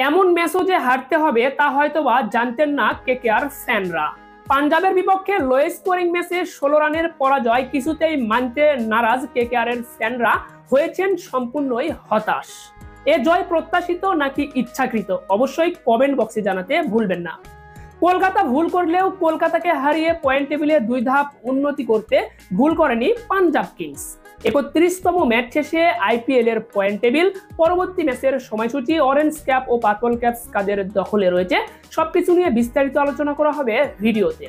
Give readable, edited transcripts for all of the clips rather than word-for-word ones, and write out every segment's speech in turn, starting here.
এমন ম্যাচও যে হারতে হবে তা হয়তোবা জানতেন না কেকেআর ফ্যানরা। পাঞ্জাবের বিপক্ষে লো স্কোরিং ম্যাচে 16 রানের পরাজয় কিছুতেই মানতে নারাজ কেকেআর এর ফ্যানরা হয়েছেন সম্পূর্ণই হতাশ। এ জয় প্রত্যাশিত নাকি ইচ্ছাকৃত অবশ্যই কমেন্ট বক্সে জানাতে ভুলবেন না। কলকাতা ভুল করলেও কলকাতাকে হারিয়ে পয়েন্ট টেবিলে 2 ধাপ উন্নতি করতে ভুল করেনি পাঞ্জাব কিংস। 31তম ম্যাচ শেষে আইপিএল এর পয়েন্ট টেবিল, পরবর্তী ম্যাচের সময়সূচি, অরেঞ্জ ক্যাপ ও পার্পল ক্যাপস কাদের দখলে রয়েছে সবকিছু নিয়ে বিস্তারিত আলোচনা করা হবে ভিডিওতে।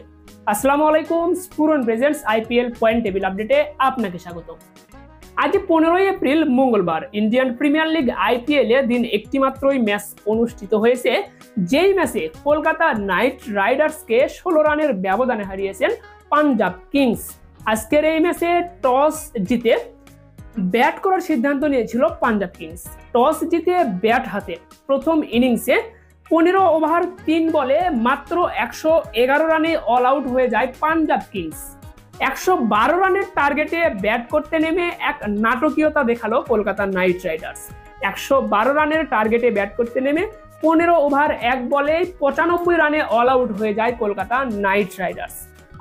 আসসালামু আলাইকুম, স্ফুরন প্রেজেন্টস আইপিএল পয়েন্ট টেবিল আপডেটে আপনাকে স্বাগত। আজ 15 এপ্রিল মঙ্গলবার ইন্ডিয়ান প্রিমিয়ার লিগ আইপিএল এ দিন একটি মাত্রই ম্যাচ অনুষ্ঠিত হয়েছে, যেই ম্যাচে কলকাতা নাইট রাইডার্সকে 16 রানের ব্যবধানে হারিয়েছেন পাঞ্জাব কিংস। আজকের এই ম্যাচে টস জিতে ব্যাট করার সিদ্ধান্ত নিয়েছিল পাঞ্জাব কিংস। টস জিতে ব্যাট হাতে প্রথম ইনিংসে 15 ওভার 3 বলে মাত্র 111 রানে অল আউট হয়ে যায় পাঞ্জাব কিংস। 112 রানের টার্গেটে ব্যাট করতে নেমে এক নাটকীয়তা দেখালো কলকাতা নাইট রাইডার্স। 112 রানের টার্গেটে ব্যাট করতে নেমে 15 ওভার 1 বলে 95 রানে অল আউট হয়ে যায় কলকাতা নাইট রাইডার্স।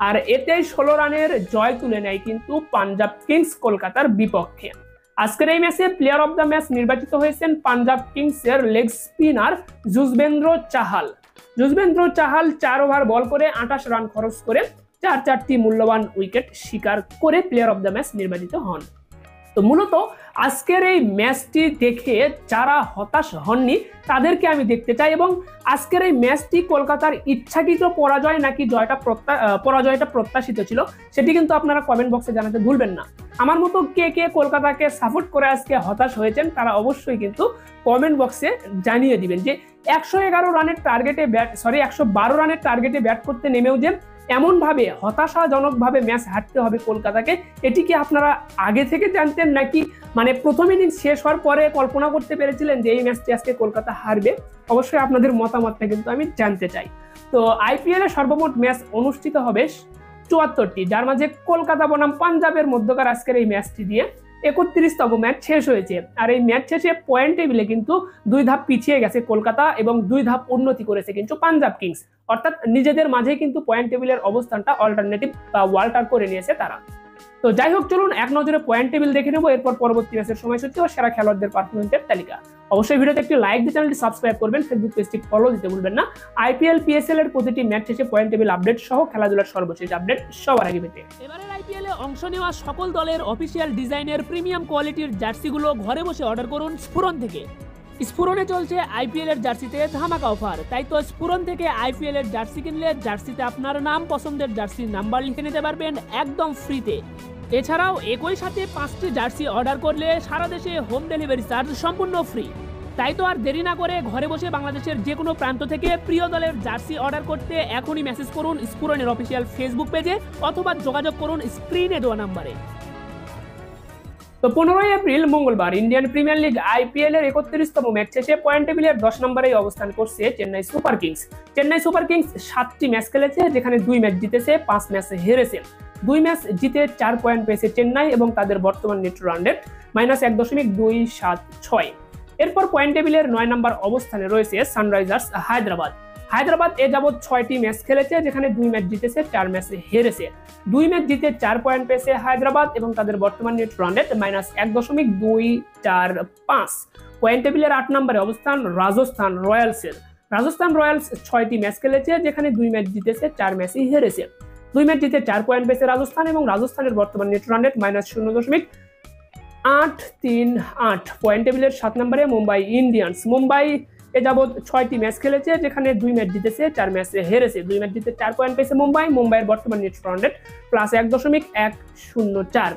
আর এতেই 16 রানের জয় তুলে নেয় কিন্তু পাঞ্জাব কিংস কলকাতার বিপক্ষে। আজকের এই ম্যাচে প্লেয়ার অফ দ্য ম্যাচ নির্বাচিত হয়েছেন পাঞ্জাব কিংসের leg spinner Yuzvendra Chahal. Yuzvendra Chahal 4 over ball করে 28 রান খরচ করে 4টি মূল্যবান উইকেট শিকার করে প্লেয়ার অফ দ্য ম্যাচ নির্বাচিত হন। তো মূলত আজকের এই ম্যাচটি দেখে যারা হতাশ হননি তাদেরকে আমি দেখতে চাই, এবং আজকের এই ম্যাচটি কলকাতার ইচ্ছাকৃত পরাজয় নাকি পরাজয়টা প্রত্যাশিত ছিল সেটি কিন্তু আপনারা কমেন্ট বক্সে জানাতে ভুলবেন না। আমার মতো কে কে কলকাতাকে সাপোর্ট করে আজকে হতাশ হয়েছেন তারা অবশ্যই কিন্তু কমেন্ট বক্সে জানিয়ে দিবেন যে 112 রানের টার্গেটে ব্যাট করতে নেমেও যে এমনভাবে হতাশাজনকভাবে ম্যাচ হারতে হবে কলকাতাকে, এটি কি আপনারা আগে থেকে জানতেন নাকি প্রথম ইনিংস শেষ হওয়ার পরে কল্পনা করতে পেরেছিলেন যে এই ম্যাচটি আজকে কলকাতা হারবে? অবশ্যই আপনাদের মতামতটা কিন্তু আমি জানতে চাই। তো আইপিএল এ সর্বমোট ম্যাচ অনুষ্ঠিত হবে 74টি, যার মাঝে কলকাতা বনাম পাঞ্জাবের মধ্যকার আজকের এই ম্যাচটি দিয়ে 31তম ম্যাচ শেষ হয়েছে। আর এই ম্যাচ শেষে পয়েন্ট টেবিলে কিন্তু 2 ধাপ পিছিয়ে গেছে কলকাতা এবং 2 ধাপ উন্নতি করেছে কিন্তু পাঞ্জাব কিংস, অর্থাৎ নিজেদের মাঝে কিন্তু পয়েন্ট টেবিলের অবস্থানটা অল্টারনেটিভ বা ওয়াল্টার করে নিয়েছে তারা। তো যাই হোক, চলুন এক নজরে পয়েন্ট টেবিল দেখে নেবো, এরপর পরবর্তী ম্যাচের সময়সূচি ও সেরা খেলোয়াড়দের পারফরমেন্সের তালিকা। অবশ্যই ভিডিওতে একটি লাইক দিয়ে চ্যানেলটি সাবস্ক্রাইব করবেন, ফেসবুক পেজটি ফলো দিতে ভুলবেন না। আইপিএল পিএসএল এর প্রতিটি ম্যাচ শেষে পয়েন্ট টেবিল আপডেট সহ খেলাধুলার সর্বশেষ আপডেট সবার আগে পেতে এবারের আইপিএল এ অংশ নেওয়া সকল দলের অফিসিয়াল ডিজাইনের প্রিমিয়াম কোয়ালিটির জার্সিগুলো ঘরে বসে অর্ডার করুন স্ফুরন থেকে। স্ফুরনে চলছে আইপিএল এর জার্সিতে ধামাকা অফার, তাই তো স্ফুরন থেকে আইপিএল এর জার্সি কিনলে জার্সিতে আপনার নাম পছন্দের জার্সির নাম্বার লিখে নিতে পারবেন একদম ফ্রিতে। এছাড়াও একই সাথে 5টি জার্সি অর্ডার করলে সারা দেশে হোম ডেলিভারি চার্জ সম্পূর্ণ ফ্রি। তাই তো আর দেরি না করে ঘরে বসে বাংলাদেশের যে কোনো প্রান্ত থেকে প্রিয় দলের জার্সি অর্ডার করতে এখনই মেসেজ করুন স্ফুরনের অফিসিয়াল ফেসবুক পেজে অথবা যোগাযোগ করুন স্ক্রিনে দেওয়া নাম্বারে। তো 15 এপ্রিল মঙ্গলবার ইন্ডিয়ান প্রিমিয়ার লিগ আইপিএল এর 31তম ম্যাচ শেষে পয়েন্ট টেবিলের 10 নম্বরে অবস্থান করছে Chennai super kings. Chennai super kings 7টি ম্যাচ খেলেছে, যেখানে 2 ম্যাচ জিতেছে, 5 ম্যাচ হেরেছে। 2 ম্যাচ জিতে 4 পয়েন্ট পেয়েছে চেন্নাই এবং তাদের বর্তমান নেট রান রেট -1.276। এরপর পয়েন্ট টেবিলের 9 নম্বর অবস্থানে রয়েছে সানরাইজার্স হায়দ্রাবাদ। হায়দ্রাবাদ এ যাবৎ 6টি ম্যাচ খেলেছে, যেখানে 2 ম্যাচ জিতেছে, 4 ম্যাচ হেরেছে। 2 ম্যাচ জিতে 4 পয়েন্ট পেয়েছে হায়দ্রাবাদ এবং তাদের বর্তমান নেট রান রেট -1.245। পয়েন্ট টেবিলের 8 নম্বরে অবস্থান রাজস্থান রয়্যালসের। রাজস্থান রয়্যালস 6টি ম্যাচ খেলেছে, যেখানে 2 ম্যাচ জিতেছে, 4 ম্যাচই হেরেছে। 2 ম্যাচ জিতে 4 পয়েন্ট পেয়েছে রাজস্থান এবং রাজস্থানের বর্তমান নেট রান রেট -0.838। পয়েন্ট টেবিলের 7 নম্বরে মুম্বাই ইন্ডিয়ান্স। মুম্বাই এ যাবৎ 6টি ম্যাচ খেলেছে, যেখানে 2 ম্যাচ জিতেছে, 4 ম্যাচ হেরেছে। 2 ম্যাচ জিতে 4 পয়েন্ট পেয়েছে মুম্বাইয়ের বর্তমান নেট রান রেট +1.104।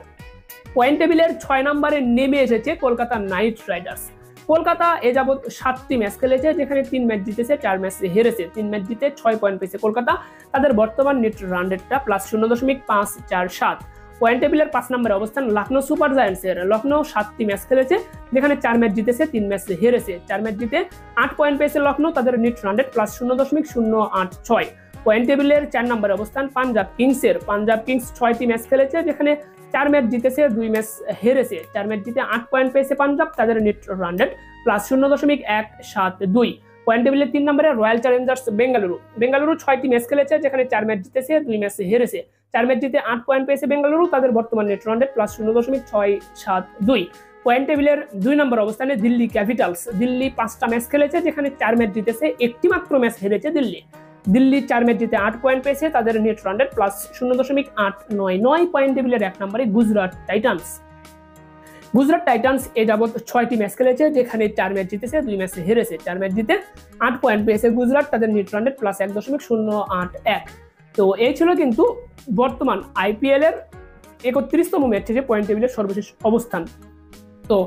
পয়েন্ট টেবিলের 6 নম্বরে নেমে এসেছে কলকাতা নাইট রাইডার্স। কলকাতা এ যাবৎ 7টি ম্যাচ খেলেছে, যেখানে 3 ম্যাচ জিতেছে, 4 ম্যাচ হেরেছে। 3 ম্যাচ জিতে 6 পয়েন্ট পেয়েছে কলকাতা, তাদের বর্তমান নেট রান রেটটা +0.547। পয়েন্ট টেবিলের 5 নম্বরে অবস্থান লখনৌ সুপার জায়ান্টসের। লখনৌ 7টি ম্যাচ খেলেছে, যেখানে 4 ম্যাচ জিতেছে, 3 ম্যাচ হেরেছে। 4 ম্যাচ জিতে 8 পয়েন্ট পেয়েছে লখনৌ, তাদের নেট রান রেট +0.086। পয়েন্ট টেবিলের 4 নম্বরে অবস্থান পাঞ্জাব কিংসের। পাঞ্জাব কিংস 6টি ম্যাচ খেলেছে, যেখানে 4 ম্যাচ জিতেছে, 2 ম্যাচ হেরেছে। 4 ম্যাচ জিতে 8 পয়েন্ট পেয়েছে পাঞ্জাব, তাদের নেট রান রেট +0.172। পয়েন্ট টেবিলের 3 নম্বরে রয়্যাল চ্যালেঞ্জার্স বেঙ্গালুরু। বেঙ্গালুরু 6টি ম্যাচ খেলেছে, যেখানে 4 ম্যাচ জিতেছে, 2 ম্যাচে হেরেছে। 4 ম্যাচ জিতে 8 পয়েন্ট পেয়েছে বেঙ্গালুরু। তাদের বর্তমান নেট রান রেট +0.672। পয়েন্ট টেবিলের 2 নম্বর অবস্থানে দিল্লি ক্যাপিটালস। দিল্লি 5টা ম্যাচ খেলেছে, যেখানে 4 ম্যাচ জিতেছে, একটি মাত্র ম্যাচ হেরেছে দিল্লি। দিল্লি 4 ম্যাচ জিতে 8 পয়েন্ট পেয়েছে, তাদের নেট রান রেট +0.899। পয়েন্ট টেবিলের 1 নম্বরে গুজরাট টাইটান্স। গুজরাট টাইটান্স এ যাবৎ 6টি ম্যাচ খেলেছে, যেখানে 4 ম্যাচ জিতেছে, 2 ম্যাচে হেরেছে। 4 ম্যাচ জিতে 8 পয়েন্ট পেয়েছে গুজরাট, তাদের নেট রান রেট +1.081। তো এই ছিল কিন্তু বর্তমান আইপিএল এর 31তম ম্যাচ শেষে পয়েন্ট টেবিলের সর্বশেষ অবস্থান। তো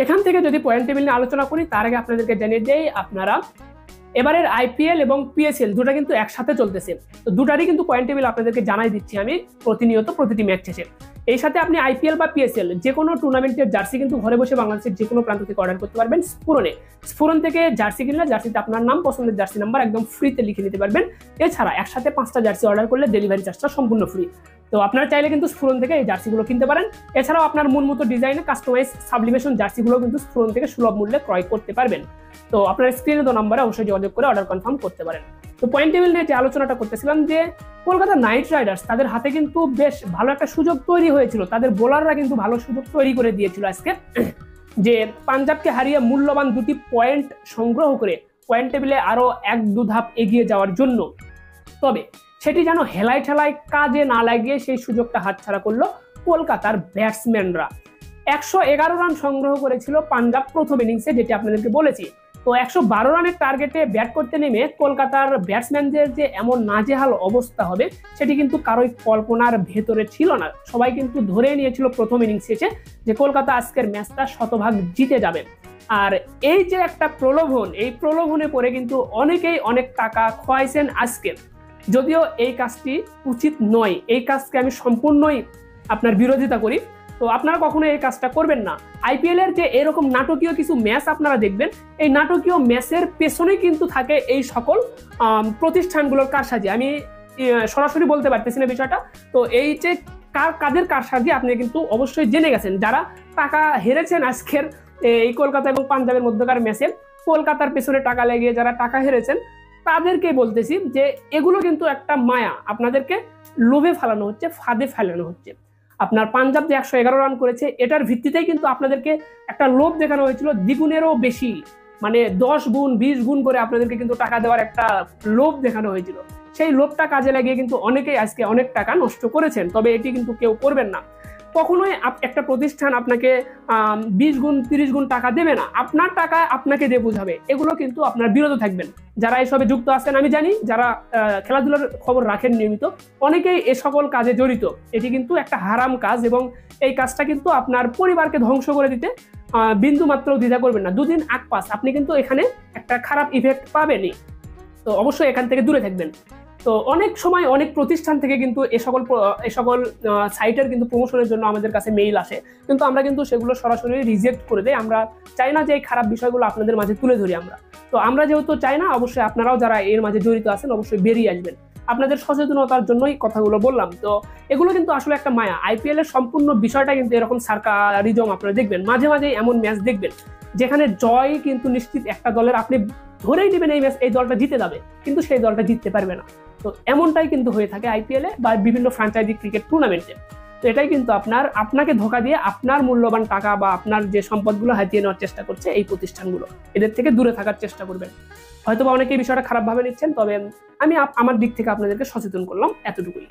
এখান থেকে যদি পয়েন্ট টেবিল নিয়ে আলোচনা করি, তার আগে আপনাদেরকে জানিয়ে দেই, আপনারা এবারের আইপিএল এবং পিএসএল দুটা কিন্তু একসাথে চলতেছে। তো দুটারই কিন্তু পয়েন্ট টেবিল আপনাদেরকে জানাই দিচ্ছি আমি প্রতিনিয়ত প্রতিটি ম্যাচ শেষে। এই সাথে আপনি আইপিএল বা পিএসএল যে কোনো টুর্নামেন্টের জার্সি কিন্তু ঘরে বসে বাংলাদেশের যে কোনো প্রান্ত থেকে অর্ডার করতে পারবেন স্ফুরণে। স্ফুরণ থেকে জার্সি কিনলে জার্সিতে আপনার নাম, পছন্দের জার্সি নাম্বার একদম ফ্রিতে লিখে নিতে পারবেন। এছাড়া একসাথে 5টা জার্সি অর্ডার করলে ডেলিভারি চার্জটা সম্পূর্ণ ফ্রি। তো আপনারা চাইলে কিন্তু স্ফুরণ থেকে এই জার্সিগুলো কিনতে পারেন। এছাড়াও আপনার মন মতো ডিজাইনে কাস্টমাইজ সাবলিমেশন জার্সিগুলো কিন্তু স্ফুরণ থেকে সুলভ মূল্যে ক্রয় করতে পারবেন। তো আপনার স্ক্রিনে দেওয়া নাম্বারে অবশ্যই যোগাযোগ করে অর্ডার কনফার্ম করতে পারেন। তো পয়েন্ট টেবিল নিয়ে যে আলোচনাটা করতেছিলাম, যে কলকাতা নাইট রাইডার্স তাদের হাতে কিন্তু বেশ ভালো একটা সুযোগ তৈরি হয়েছিল, তাদের বোলাররা কিন্তু ভালো সুযোগ তৈরি করে দিয়েছিল আজকে, যে পাঞ্জাবকে হারিয়ে মূল্যবান 2টি পয়েন্ট সংগ্রহ করে পয়েন্ট টেবিলে আরো 1-2 ধাপ এগিয়ে যাওয়ার জন্য। তবে সেটি যেন হেলায় ঠেলায় কাজে না লাগিয়ে সেই সুযোগটা হাতছাড়া করলো কলকাতার ব্যাটসম্যানরা। 111 রান সংগ্রহ করেছিল পাঞ্জাব প্রথম ইনিংসে, যেটি আপনাদেরকে বলেছি। তো 112 রানের টার্গেটে ব্যাট করতে নেমে কলকাতার ব্যাটসম্যানদের যে এমন নাজেহাল অবস্থা হবে সেটি কিন্তু কারোই কল্পনার ভেতরে ছিল না। সবাই কিন্তু ধরে নিয়েছিল প্রথম ইনিংস শেষে যে কলকাতা আজকের ম্যাচটা শতভাগ জিতে যাবে। আর এই যে একটা প্রলোভন, এই প্রলোভনে পড়ে কিন্তু অনেকেই অনেক টাকা খোয়াইছেন আজকে। যদিও এই কাজটি উচিত নয়, এই কাজকে আমি সম্পূর্ণই আপনার বিরোধিতা করি। তো আপনারা কখনো এই কাজটা করবেন না। আইপিএল এর যে এরকম নাটকীয় কিছু ম্যাচ আপনারা দেখবেন, এই নাটকীয় ম্যাচের পেছনে কিন্তু থাকে এই সকল প্রতিষ্ঠানগুলোর কারসাজি। আমি সরাসরি বলতে পারতেছি না বিষয়টা। তো এই যে কাদের কারসাজি আপনি কিন্তু অবশ্যই জেনে গেছেন। যারা টাকা হেরেছেন আজকের এই কলকাতা এবং পাঞ্জাবের মধ্যকার ম্যাচে, কলকাতার পেছনে টাকা লাগিয়ে যারা টাকা হেরেছেন তাদেরকে বলতেছি যে এগুলো কিন্তু একটা মায়া, আপনাদেরকে লোভে ফেলানো হচ্ছে, ফাঁদে ফেলানো হচ্ছে। আপনার পাঞ্জাব যে 111 রান করেছে এটার ভিত্তিতেই কিন্তু আপনাদেরকে একটা লোভ দেখানো হয়েছিল দ্বিগুণেরও বেশি, মানে 10 গুণ 20 গুণ করে আপনাদেরকে কিন্তু টাকা দেওয়ার একটা লোভ দেখানো হয়েছিল। সেই লোভটা কাজে লাগিয়ে কিন্তু অনেকেই আজকে অনেক টাকা নষ্ট করেছেন। তবে এটি কিন্তু কেউ করবেন না। কখনোই একটা প্রতিষ্ঠান আপনাকে 20 গুণ 30 গুণ টাকা দেবে না, আপনার টাকা আপনাকে দিয়ে বুঝাবে। এগুলো কিন্তু আপনার বিরত থাকবেন। যারা এসবে যুক্ত আছেন, আমি জানি যারা খেলাধুলার খবর রাখেন নিয়মিত, অনেকেই এ সকল কাজে জড়িত। এটি কিন্তু একটা হারাম কাজ এবং এই কাজটা কিন্তু আপনার পরিবারকে ধ্বংস করে দিতে বিন্দু মাত্র দ্বিধা করবেন না। 2 দিন আগ পাস আপনি কিন্তু এখানে একটা খারাপ ইফেক্ট পাবেনই। তো অবশ্যই এখান থেকে দূরে থাকবেন। তো অনেক সময় অনেক প্রতিষ্ঠান থেকে কিন্তু এ সকল সাইটের কিন্তু প্রমোশনের জন্য আমাদের কাছে মেইল আসে, কিন্তু আমরা কিন্তু সেগুলো সরাসরি রিজেক্ট করে দেই। আমরা চাই না যে এই খারাপ বিষয়গুলো আপনাদের মাঝে তুলে ধরি আমরা। তো আমরা যেহেতু চাই না, অবশ্যই আপনারাও যারা এর মাঝে জড়িত আছেন অবশ্যই বেরিয়ে আসবেন। আপনাদের সচেতনতার জন্যই কথাগুলো বললাম। তো এগুলো কিন্তু আসলে একটা মায়া। আইপিএল এর সম্পূর্ণ বিষয়টা কিন্তু এরকম সার্কারিজম আপনারা দেখবেন, মাঝে মাঝে এমন ম্যাচ দেখবেন যেখানে জয় কিন্তু নিশ্চিত একটা দলের, আপনি ধরেই নেবেন এই ম্যাচ এই দলটা জিতে যাবে, কিন্তু সেই দলটা জিততে পারবে না। তো এমনটাই কিন্তু হয়ে থাকে আইপিএলে বা বিভিন্ন ফ্র্যাঞ্চাইজি ক্রিকেট টুর্নামেন্টে। তো এটাই কিন্তু আপনাকে ধোঁকা দিয়ে আপনার মূল্যবান টাকা বা আপনার যে সম্পদগুলো হাতিয়ে নেওয়ার চেষ্টা করছে এই প্রতিষ্ঠানগুলো, এদের থেকে দূরে থাকার চেষ্টা করবেন। হয়তো বা অনেকে এই বিষয়টা খারাপভাবে নিচ্ছেন, তবে আমি আমার দিক থেকে আপনাদেরকে সচেতন করলাম, এতটুকুই।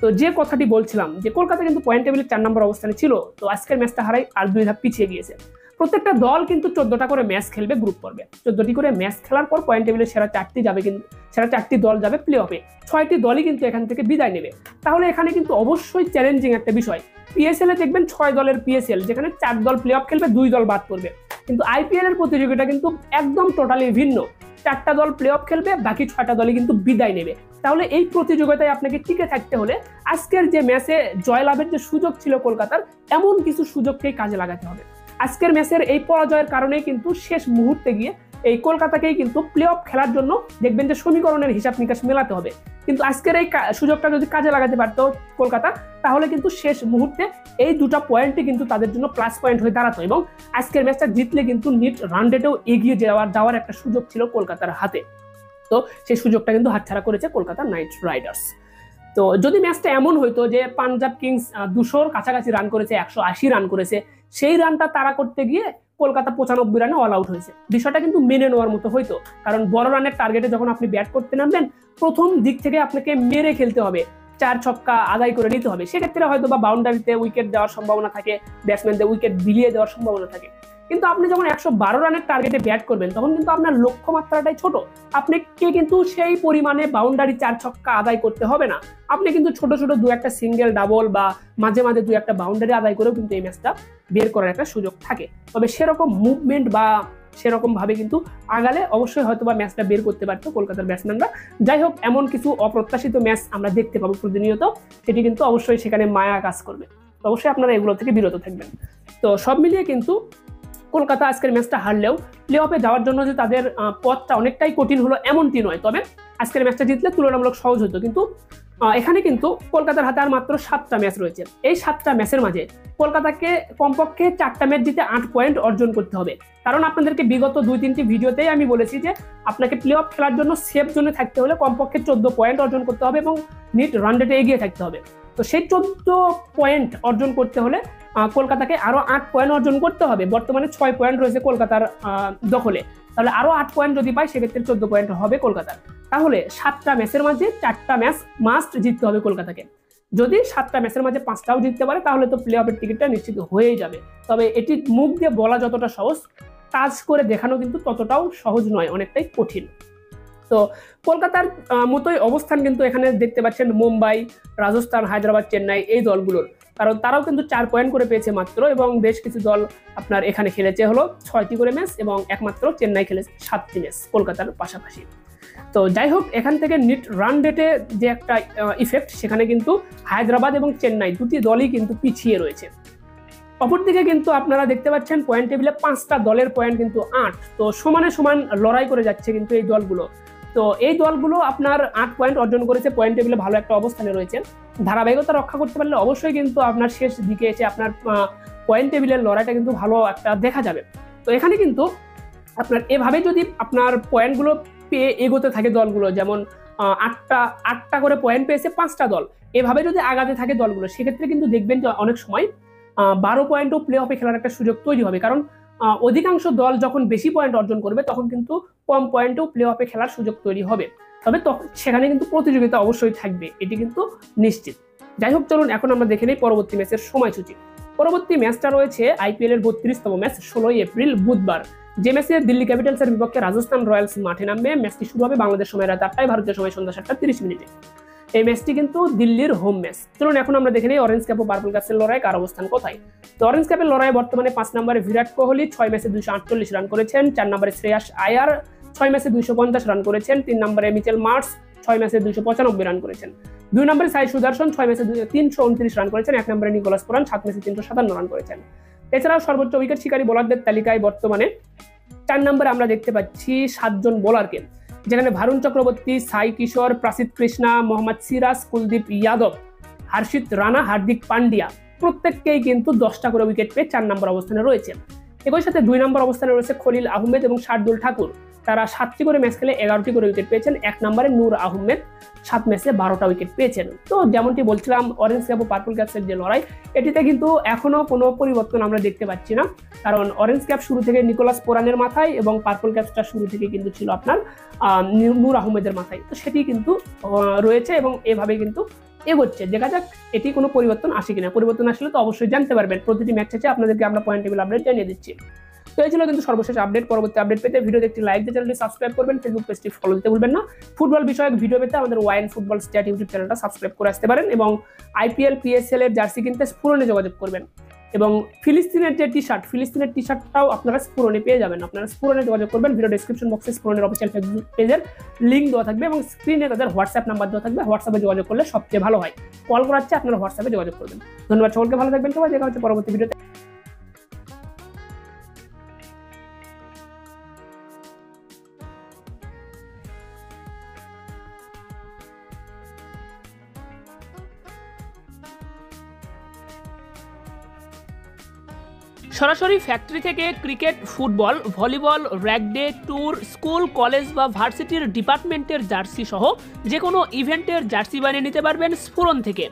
তো যে কথাটি বলছিলাম যে কলকাতা কিন্তু পয়েন্ট টেবিলের 4 নম্বর অবস্থানে ছিল, তো আজকের ম্যাচটা হারাই আর 2 ধাপ পিছিয়ে গিয়েছে। প্রত্যেকটা দল কিন্তু 14টা করে ম্যাচ খেলবে গ্রুপ পর্বে। 14টি করে ম্যাচ খেলার পর পয়েন্ট টেবিলে সেরা 4টি যাবে, কিন্তু সেরা 4টি দল যাবে প্লে অফে। 6টি দলই কিন্তু এখান থেকে বিদায় নেবে। তাহলে এখানে কিন্তু অবশ্যই চ্যালেঞ্জিং একটা বিষয়। পিএসএল এ দেখবেন 6 দলের পিএসএল, যেখানে 4 দল প্লে অফ খেলবে, 2 দল বাদ পড়বে। কিন্তু আইপিএল এর প্রতিযোগিতা কিন্তু একদম টোটালি ভিন্ন। 4টা দল প্লে অফ খেলবে, বাকি 6টা দলই কিন্তু বিদায় নেবে। তাহলে এই প্রতিযোগিতায় আপনাকে টিকে থাকতে হলে আজকের যে ম্যাচে জয়লাভের যে সুযোগ ছিল কলকাতার, এমন কিছু সুযোগকেই কাজে লাগাতে হবে। আজকের ম্যাচের এই পরাজয়ের কারণে কিন্তু শেষ মুহূর্তে গিয়ে এই কলকাতাকেই কিন্তু প্লে অফ খেলার জন্য দেখবেন যে সমীকরণের হিসাব নিকাশ মেলাতে হবে। কিন্তু আজকের এই সুযোগটা যদি কাজে লাগাতে পারতো কলকাতা, তাহলে কিন্তু শেষ মুহূর্তে এই দুটো পয়েন্টই কিন্তু তাদের জন্য প্লাস পয়েন্ট হয়ে দাঁড়াতো এবং আজকের ম্যাচটা জিতলে কিন্তু নিট রান রেটেও এগিয়ে যাওয়ার একটা সুযোগ ছিল কলকাতার হাতে। তো সেই সুযোগটা কিন্তু হাতছাড়া করেছে কলকাতা নাইট রাইডার্স। তো যদি ম্যাচটা এমন হইতো যে পাঞ্জাব কিংস 200-র কাছাকাছি রান করেছে, 180 রান করেছে, সেই রানটা তারা করতে গিয়ে কলকাতা 95 রানে অল আউট হয়েছে, বিষয়টা কিন্তু মেনে নেওয়ার মতো হইতো। কারণ বড় রানের টার্গেটে যখন আপনি ব্যাট করতে নামবেন, প্রথম দিক থেকে আপনাকে মেরে খেলতে হবে, 4 ছক্কা আদায় করে নিতে হবে। সেক্ষেত্রে হয়তো বা বাউন্ডারিতে উইকেট দেওয়ার সম্ভাবনা থাকে, ব্যাটসম্যানদের উইকেট বিলিয়ে দেওয়ার সম্ভাবনা থাকে। কিন্তু আপনি যখন 112 রানের টার্গেটে ব্যাট করবেন, তখন কিন্তু আপনার লক্ষ্যমাত্রাটাই ছোট। আপনাকে কিন্তু সেই পরিমাণে বাউন্ডারি 4 ছক্কা আদায় করতে হবে না। আপনি কিন্তু ছোট ছোট 2-1টা সিঙ্গেল, ডাবল বা মাঝে মাঝে 2-1টা বাউন্ডারি আদায় করেও কিন্তু এই ম্যাচটা বের করার একটা সুযোগ থাকে। তবে সেরকম মুভমেন্ট বা সেরকম ভাবে কিন্তু আগালে অবশ্যই হয়তো বা ম্যাচটা বের করতে পারতো কলকাতার ব্যাটসম্যানরা। যাই হোক, এমন কিছু অপ্রত্যাশিত ম্যাচ আমরা দেখতে পাবো প্রতিনিয়ত, সেটি কিন্তু অবশ্যই সেখানে মায়া কাজ করবে। তো অবশ্যই আপনারা এগুলো থেকে বিরত থাকবেন। তো সব মিলিয়ে কিন্তু কলকাতা আজকের ম্যাচটা হারলেও প্লে অফে যাওয়ার জন্য যে তাদের পথটা অনেকটাই কঠিন হলো এমনটি নয়। তবে আজকের ম্যাচটা জিতলে তুলনামূলক সহজ হতো। কিন্তু এখানে কিন্তু কলকাতার হাতে আর মাত্র 7টা ম্যাচ রয়েছে। এই 7টা ম্যাচের মাঝে কলকাতাকে কমপক্ষে 4টা ম্যাচ জিতে 8 পয়েন্ট অর্জন করতে হবে। কারণ আপনাদেরকে বিগত 2-3টি ভিডিওতেই আমি বলেছি যে আপনাকে প্লে অফ খেলার জন্য সেফ জোনে থাকতে হলে কমপক্ষে 14 পয়েন্ট অর্জন করতে হবে এবং নিট রান রেটে এগিয়ে থাকতে হবে। তো সেই 14 পয়েন্ট অর্জন করতে হলে কলকাতাকে আরো 8 পয়েন্ট অর্জন করতে হবে। বর্তমানে 6 পয়েন্ট রয়েছে কলকাতার দখলে, তাহলে আরো 8 পয়েন্ট যদি পায় সেক্ষেত্রে 14 পয়েন্ট হবে কলকাতার। তাহলে 7টা ম্যাচের মাঝে 4টা ম্যাচ মাস্ট জিততে হবে কলকাতাকে। যদি 7টা ম্যাচের মাঝে 5টাও জিততে পারে, তাহলে তো প্লে অফের টিকিটটা নিশ্চিত হয়েই যাবে। তবে এটি মুখ দিয়ে বলা যতটা সহজ, কাজ করে দেখানো কিন্তু ততটাও সহজ নয়, অনেকটাই কঠিন। তো কলকাতার মতোই অবস্থান কিন্তু এখানে দেখতে পাচ্ছেন মুম্বাই, রাজস্থান, হায়দ্রাবাদ, চেন্নাই এই দলগুলোর। কারণ তারাও কিন্তু 4 পয়েন্ট করে পেয়েছে মাত্র, এবং বেশ কিছু দল আপনার এখানে খেলেছে হলো 6টি করে ম্যাচ, এবং একমাত্র চেন্নাই খেলেছে 7টি ম্যাচ কলকাতার পাশাপাশি। তো যাই হোক, এখান থেকে নিট রান রেটে যে একটা ইফেক্ট, সেখানে কিন্তু হায়দ্রাবাদ এবং চেন্নাই দুটি দলই কিন্তু পিছিয়ে রয়েছে। অপরদিকে কিন্তু আপনারা দেখতে পাচ্ছেন পয়েন্ট টেবিলে 5টা দলের পয়েন্ট কিন্তু 8। তো সমানে সমান লড়াই করে যাচ্ছে কিন্তু এই দলগুলো। তো এই দলগুলো আপনার 8 পয়েন্ট অর্জন করেছে, পয়েন্ট টেবিলে ভালো একটা অবস্থানে রয়েছে। ধারাবাহিকতা রক্ষা করতে পারলে অবশ্যই কিন্তু আপনার শেষ দিকে এসে আপনার পয়েন্ট টেবিলের লড়াইটা কিন্তু ভালো একটা দেখা যাবে। তো এখানে কিন্তু আপনার এভাবে যদি আপনার পয়েন্টগুলো পেয়ে এগোতে থাকে দলগুলো, যেমন 8টা করে পয়েন্ট পেয়েছে 5টা দল, এভাবে যদি আগাতে থাকে দলগুলো, সেক্ষেত্রে কিন্তু দেখবেন যে অনেক সময় 12 পয়েন্টও প্লে অফে খেলার একটা সুযোগ তৈরি হবে। কারণ অধিকাংশ দল যখন বেশি পয়েন্ট অর্জন করবে, তখন কিন্তু কম পয়েন্টেও প্লে অফে খেলার সুযোগ তৈরি হবে। তবে সেখানে কিন্তু প্রতিযোগিতা অবশ্যই থাকবে, এটি কিন্তু নিশ্চিত। যাই হোক, চলুন এখন আমরা দেখে নিই পরবর্তী ম্যাচের সময়সূচি। পরবর্তী ম্যাচটা রয়েছে আইপিএল এর 32তম ম্যাচ, 16ই এপ্রিল বুধবার, যে ম্যাচে দিল্লি ক্যাপিটালসের বিপক্ষে রাজস্থান রয়্যালস মাঠে নামবে। ম্যাচটি শুরু হবে বাংলাদেশ সময় রাত 8টায়, ভারতীয় সময় সন্ধ্যা 7:30। এই ম্যাচটি কিন্তু দিল্লির হোম ম্যাচ। চলুন এখন আমরা দেখে নিই অরেঞ্জ ক্যাপ ও পার্পল ক্যাপসের লড়াই কার অবস্থান কোথায়। তো অরেঞ্জ ক্যাপের লড়াই বর্তমানে 5 নম্বরে বিরাট কোহলি 6 ম্যাচে 248 রান করেছেন। 4 নম্বরে শ্রেয়াস আয়ার 6 ম্যাচে 250 রান করেছেন। 3 নম্বরে মিচেল মার্স 6 ম্যাচে 295 রান করেছেন। 2 নম্বরে সাই সুদর্শন 6 ম্যাচে 329 রান করেছেন। 1 নম্বরে নিকোলাস পুরান 7 ম্যাচে 357 রান করেছেন। এছাড়াও সর্বোচ্চ উইকেট শিকারী বোলারদের তালিকায় বর্তমানে 4 নম্বরে আমরা দেখতে পাচ্ছি 7 জন বোলারকে, যেখানে ভারুণ চক্রবর্তী, সাই কিশোর, প্রাসিদ কৃষ্ণা, মোহাম্মদ সিরাজ, কুলদীপ যাদব, হর্ষিত রানা, হার্দিক পান্ডিয়া প্রত্যেককেই কিন্তু 10টা করে উইকেট পেয়ে 4 নম্বর অবস্থানে রয়েছে। একই সাথে 2 নম্বর অবস্থানে রয়েছে খলিল আহমেদ এবং শার্দুল ঠাকুর, তারা 7টি করে ম্যাচ খেলে 11টি করে উইকেট পেয়েছেন। 1 নম্বরে নূর আহমেদ 7 ম্যাচে 12টা উইকেট পেয়েছেন। তো যেমনটি বলছিলাম, অরেঞ্জ ক্যাপ ও পার্পল ক্যাপসের যে লড়াই, এটিতে কিন্তু এখনো কোনো পরিবর্তন আমরা দেখতে পাচ্ছি না। কারণ অরেঞ্জ ক্যাপ শুরু থেকে নিকোলাস পুরানের মাথায়, এবং পার্পল ক্যাপসটা শুরু থেকে কিন্তু ছিল আপনার নূর আহমেদের মাথায়। তো সেটি কিন্তু রয়েছে এবং এভাবে কিন্তু এগোচ্ছে। দেখা যাক এটি কোনো পরিবর্তন আসে কিনা। পরিবর্তন আসলে তো অবশ্যই জানতে পারবেন, প্রতিটি ম্যাচ শেষে আপনাদেরকে আমরা পয়েন্ট টেবিল আপডেট জানিয়ে দিচ্ছি। তো এই ছিল কিন্তু সর্বশেষ আপডেট। পরবর্তী আপডেট পেতে ভিডিওতে একটি লাইক দিয়ে চ্যানেলটি সাবস্ক্রাইব করবেন, ফেসবুক পেজটি ফলো দিতে ভুলবেন না। ফুটবল বিষয়ক ভিডিও পেতে আমাদের ওয়াইন ফুটবল স্ট্যাট ইউটিউব চ্যানেলটা সাবস্ক্রাইব করে আসতে পারেন, এবং আইপিএল পিএসএল এর জার্সি কিনতে স্ফুরণে যোগাযোগ করবেন। এবং ফিলিস্তিনের যে ফিলিস্তিনের টি শার্টটাও আপনারা স্ফুরণে পেয়ে যাবেন। আপনারা স্ফুরণে যোগাযোগ করবেন, ভিডিও ডেসক্রিপশন বক্সে স্ফুরণের অফিসিয়াল ফেসবুক পেজের লিঙ্ক দেওয়া থাকবে, এবং স্ক্রিনে তাদের হোয়াটসঅ্যাপ নাম্বার দেওয়া থাকবে। হোয়াটসঅ্যাপে যোগাযোগ করলে সবচেয়ে ভালো হয়। কল করাচ্ছে আপনারা হোয়াটসঅ্যাপে যোগাযোগ করবেন। ধন্যবাদ সকলকে, ভালো থাকবেন সবাই, দেখা হচ্ছে পরবর্তী ভিডিওতে। সরাসরি ফ্যাক্টরি থেকে cricket, football, volleyball, rag day, tour, school, college বা ভার্সিটির ডিপার্টমেন্টের জার্সি সহ যে কোনো ইভেন্টের জার্সি বানিয়ে নিতে পারবেন স্ফুরন থেকে।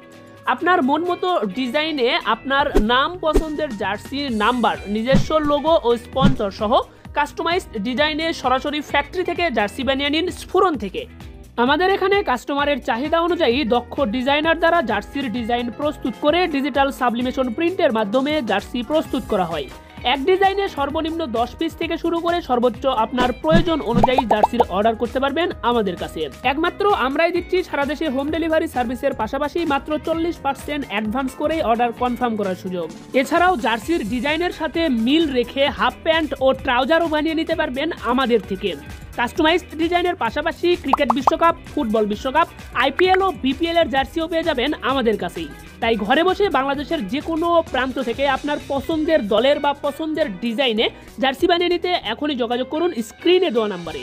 আপনার মন মতো ডিজাইনে আপনার নাম পছন্দের জার্সি নাম্বার, নিজস্ব লোগো ও স্পন্সর সহ কাস্টমাইজড ডিজাইনে সরাসরি ফ্যাক্টরি থেকে জার্সি বানিয়ে নিন স্ফুরন থেকে। আমাদের এখানে কাস্টমারের চাহিদা অনুযায়ী দক্ষ ডিজাইনার দ্বারা জার্সির ডিজাইন প্রস্তুত করে ডিজিটাল সাবলিমেশন প্রিন্টের মাধ্যমে জার্সি প্রস্তুত করা হয়। এক ডিজাইনে সর্বনিম্ন 10 পিস থেকে শুরু করে সর্বোচ্চ আপনার প্রয়োজন অনুযায়ী জার্সির অর্ডার করতে পারবেন আমাদের কাছে। একমাত্র আমরাই দিচ্ছি সারা দেশে হোম ডেলিভারি সার্ভিসের পাশাপাশি মাত্র 40% অ্যাডভান্স করেই অর্ডার কনফার্ম করার সুযোগ। এছাড়াও জার্সির ডিজাইনের সাথে মিল রেখে হাফ প্যান্ট ও ট্রাউজারও বানিয়ে নিতে পারবেন আমাদের থেকে। কাস্টমাইজড ডিজাইনের পাশাপাশি ক্রিকেট বিশ্বকাপ, ফুটবল বিশ্বকাপ, আইপিএল ও বিপিএল এর জার্সিও পেয়ে যাবেন আমাদের কাছেই। তাই ঘরে বসে বাংলাদেশের যে কোনো প্রান্ত থেকে আপনার পছন্দের দলের বা পছন্দের ডিজাইনে জার্সি বানিয়ে নিতে এখনই যোগাযোগ করুন স্ক্রিনে দেওয়া নাম্বারে।